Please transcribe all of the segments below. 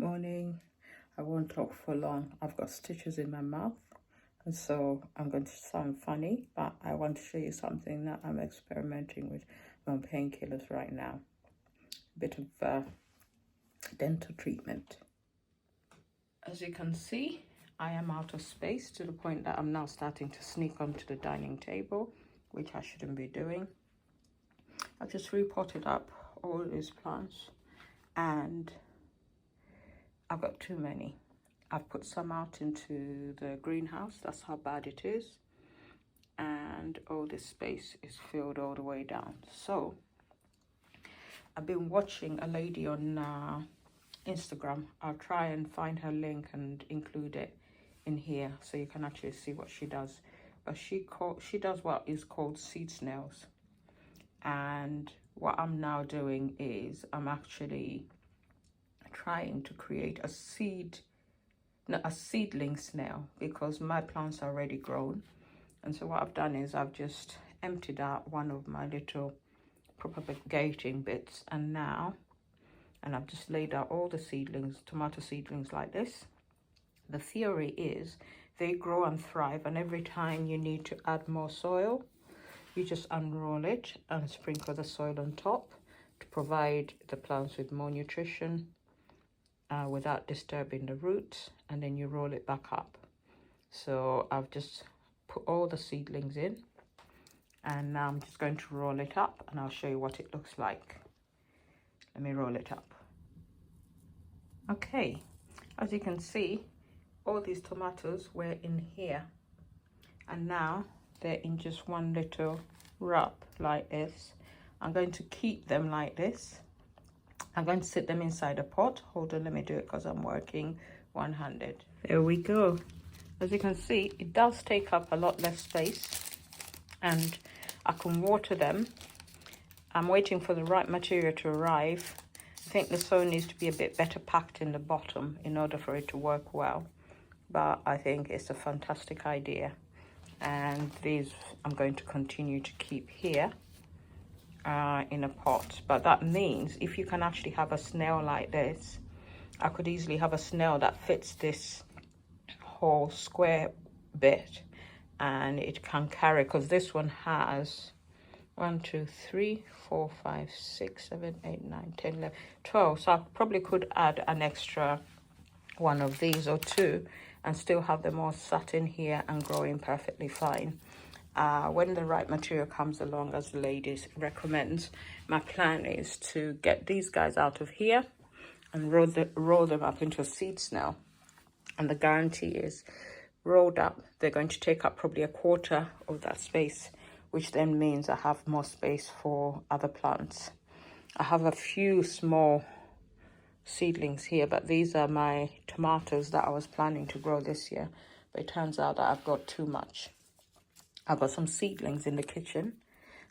Morning. I won't talk for long. I've got stitches in my mouth, and so I'm going to sound funny, but I want to show you something that I'm experimenting with on painkillers right now. A bit of dental treatment. As you can see, I am out of space to the point that I'm now starting to sneak onto the dining table, which I shouldn't be doing. I've just repotted up all these plants, and I've got too many. I've put some out into the greenhouse. That's how bad it is. And all this space is filled all the way down. So I've been watching a lady on Instagram. I'll try and find her link and include it in here so you can actually see what she does. But she does what is called seed snails. And what I'm now doing is I'm actually trying to create a seedling snail, because my plants are already grown. And so what I've done is I've just emptied out one of my little propagating bits, and I've just laid out all the seedlings, tomato seedlings, like this. The theory is they grow and thrive, and every time you need to add more soil, you just unroll it and sprinkle the soil on top to provide the plants with more nutrition without disturbing the roots, and then you roll it back up. So I've just put all the seedlings in, and now I'm just going to roll it up, and I'll show you what it looks like. Let me roll it up. Okay, as you can see, all these tomatoes were in here, and now they're in just one little wrap like this. I'm going to keep them like this. I'm going to sit them inside a pot. Hold on, let me do it because I'm working one-handed. There we go. As you can see, it does take up a lot less space, and I can water them. I'm waiting for the right material to arrive. I think the soil needs to be a bit better packed in the bottom in order for it to work well, but I think it's a fantastic idea. And these I'm going to continue to keep here in a pot. But that means if you can actually have a snail like this, I could easily have a snail that fits this whole square bit, and it can carry, because this one has 1 2 3 4 5 6 7 8 9 10 11 12. So I probably could add an extra one of these or two and still have them all sat in here and growing perfectly fine. When the right material comes along, as the lady recommends, my plan is to get these guys out of here and roll them up into a seed snail. And the guarantee is, rolled up, they're going to take up probably a quarter of that space, which then means I have more space for other plants. I have a few small seedlings here, but these are my tomatoes that I was planning to grow this year, but it turns out that I've got too much. I've got some seedlings in the kitchen.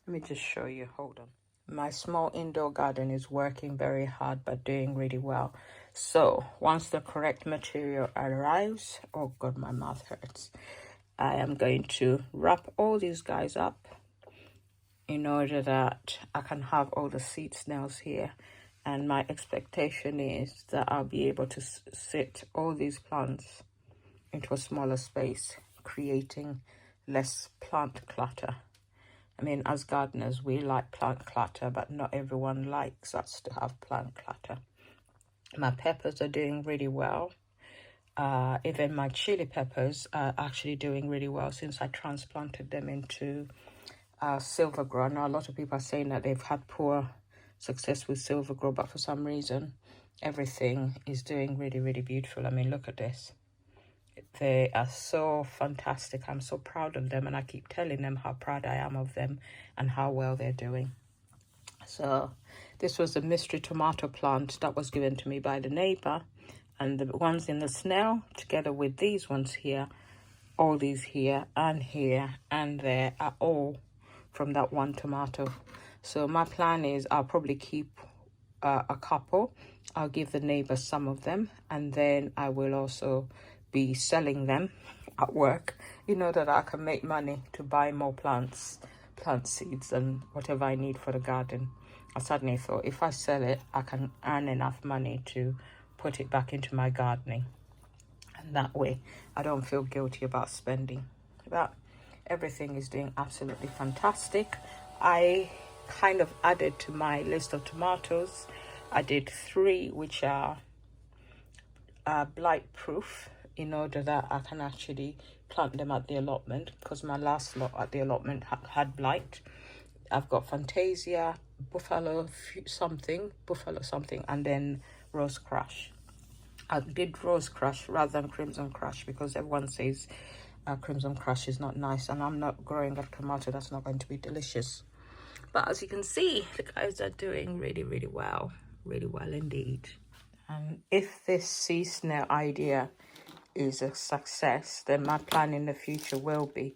Let me just show you. Hold on. My small indoor garden is working very hard but doing really well. So once the correct material arrives, oh god, my mouth hurts, I am going to wrap all these guys up in order that I can have all the seed snails here. And my expectation is that I'll be able to sit all these plants into a smaller space, creating less plant clutter. I mean, as gardeners, we like plant clutter, but not everyone likes us to have plant clutter. My peppers are doing really well. Even my chili peppers are actually doing really well since I transplanted them into silver grow. Now, a lot of people are saying that they've had poor success with silver grow, but for some reason, everything is doing really, really beautiful. I mean, look at this. They are so fantastic. I'm so proud of them, and I keep telling them how proud I am of them and how well they're doing. So this was a mystery tomato plant that was given to me by the neighbor, and the ones in the snail together with these ones here, all these here and there are all from that one tomato. So my plan is I'll probably keep a couple. I'll give the neighbor some of them, and then I will also be selling them at work in order that I can make money to buy more plant seeds and whatever I need for the garden. I suddenly thought if I sell it, I can earn enough money to put it back into my gardening, and that way I don't feel guilty about spending. But everything is doing absolutely fantastic. I kind of added to my list of tomatoes. I did 3 which are blight proof, in order that I can actually plant them at the allotment, because my last lot at the allotment had blight. I've got Fantasia, buffalo something, and then Rose Crush. I did Rose Crush rather than Crimson Crush because everyone says Crimson Crush is not nice, and I'm not growing a tomato that's not going to be delicious. But as you can see, the guys are doing really, really well indeed. And if this sea snail idea is a success, then my plan in the future will be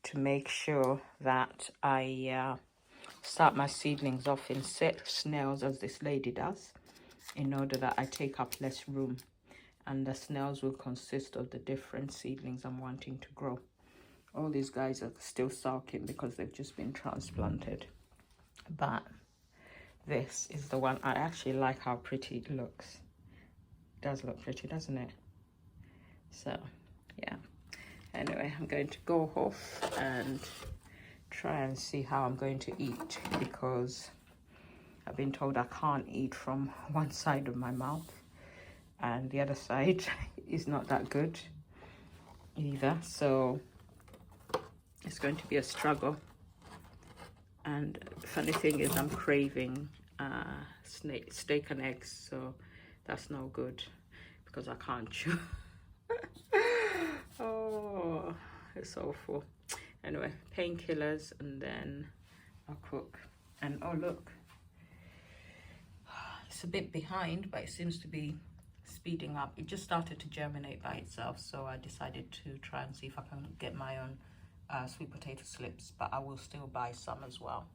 to make sure that I start my seedlings off in set snails, as this lady does, in order that I take up less room, and the snails will consist of the different seedlings I'm wanting to grow. All these guys are still sulking because they've just been transplanted, but this is the one. I actually like how pretty it looks. It does look pretty, doesn't it? So yeah, anyway, I'm going to go off and try and see how I'm going to eat, because I've been told I can't eat from one side of my mouth, and the other side is not that good either, so it's going to be a struggle. And the funny thing is I'm craving steak and eggs, so that's no good because I can't chew. Oh, it's awful. Anyway, painkillers, and then I'll cook. And oh look, it's a bit behind, but it seems to be speeding up. It just started to germinate by itself, so I decided to try and see if I can get my own sweet potato slips, but I will still buy some as well.